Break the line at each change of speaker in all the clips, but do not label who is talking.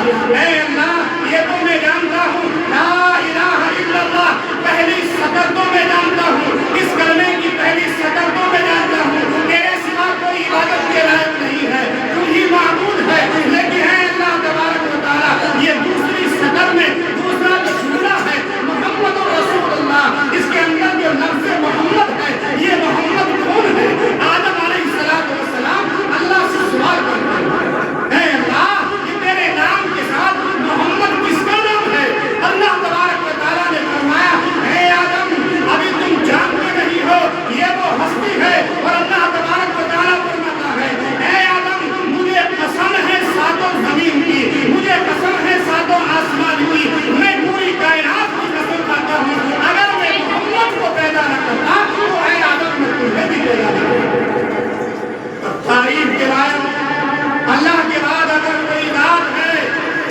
اے اللہ یہ تو میں جانتا ہوں لا الہ الا اللہ پہلی سطر تو میں جانتا ہوں، اس کلمے کی پہلی سطر تو میں جانتا ہوں تیرے سوا کوئی عبادت کے لائق نہیں ہے، تو ہی معبود ہے، لیکن اے اللہ تبارک و تعالیٰ یہ دوسری سطر میں دوسرا جو جملہ ہے محمد رسول اللہ، اس کے اندر جو لفظ محمد ہے یہ محمد کون ہے؟ آدم علیہ السلام اللہ سے سوال کرتے ہیں اے اللہ یہ تیرے نام کے ساتھ محمد کس کا نام ہے؟ اللہ تبارک و تعالیٰ نے فرمایا اے آدم ابھی تم جانتے نہیں ہو یہ وہ ہستی ہے، اور اللہ تبارک و تعالیٰ فرماتا ہے اے آدم مجھے قسم ہے ساتوں زمین کی، مجھے قسم ہے ساتوں آسمان کی، میں پوری کائنات کی قسم کھاتا ہوں اگر میں محمد کو پیدا نہ کرتا تو اے آدم میں تمہیں بھی پیدا نہ کرتا۔ تعریف کے بعد اللہ کے بعد اگر کوئی ذات ہے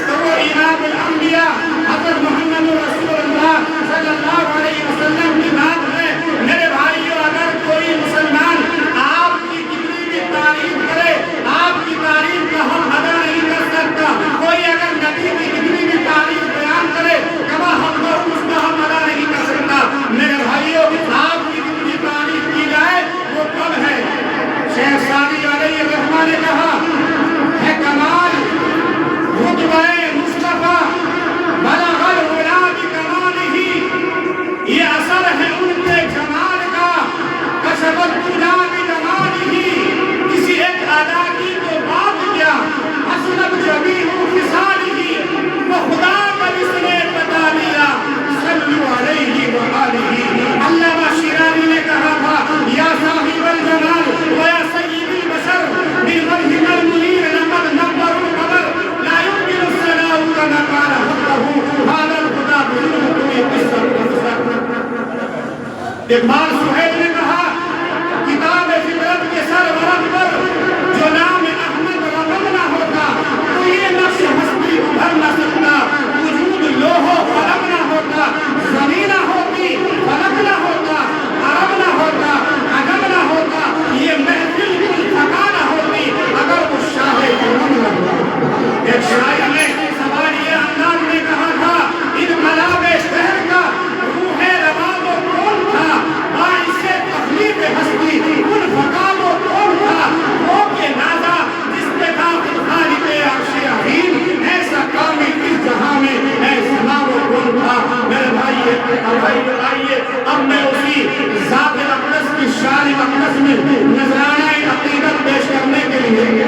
تو وہ امام الانبیاء حضرت محمد رسول اللہ صلی اللہ علیہ وسلم کی ذات ہے۔ میرے بھائیوں اگر کوئی مسلمان آپ کی کتنی بھی تعریف کرے آپ کی تعریف کا ہم ادا نہیں کر سکتا، کوئی اگر نبی کی کتنی بھی تعریف بیان کرے کما ہم کو اس کا ہم ادا نہیں کر سکتا۔ میرے بھائیوں آپ کی کتنی تعریف کی جائے وہ کم ہے۔ شیخ سعدی علیہ الرحمہ نے کہا ہے کمال رتبہ مصطفیٰ بلغ العلا بکمالہ، یہ اثر ہے ان کے جمال کا کشف الدجا بجمالہ، کسی ایک ادا کی تو بات کیا حسنت جمیع خصالہ، وہ خدا کا جس نے بتا دیا صلو علیہ وآلہ۔ علامہ شیرازی نے کہا تھا یا صاحب الجمال ویا سید البشر بالوجه المنیر لقد نور القمر لا يمكن الثناء كما قال حقه هذا الخدا بدون کوئی قصہ۔ اقبال سہیل نے کہا کتاب فطرت کے سرورق پر جو نام احمد رقم نہ ہوتا تو یہ نقش ہستی ابھر نہ سکتا، وجود لوح و قلم نہ ہوتا، زمین نہ ہوتی، فلک نہ ہوتا، عرب نہ ہوتا، عجم نہ ہوتا، یہ محفل کل تھکا نہ ہوتی اگر وہ شاہ کرم نہ ہوتا۔ ایک شاعر نے سوال یہ انداز میں کہا تھا انقلاب شہر کا روح رباب و کون تھا، باعث تخلیق ہستی ان فقاب و کون تھا، وہ کے نازا جس پہ تھا خود خالق عرش عظیم، ایسا کامل اس جہاں میں اے سما و کون تھا۔ میرے بھائی آئیے اب میں اسی ذات اقدس کی شان اقدس میں نذرانہ عقیدت پیش کرنے کے لیے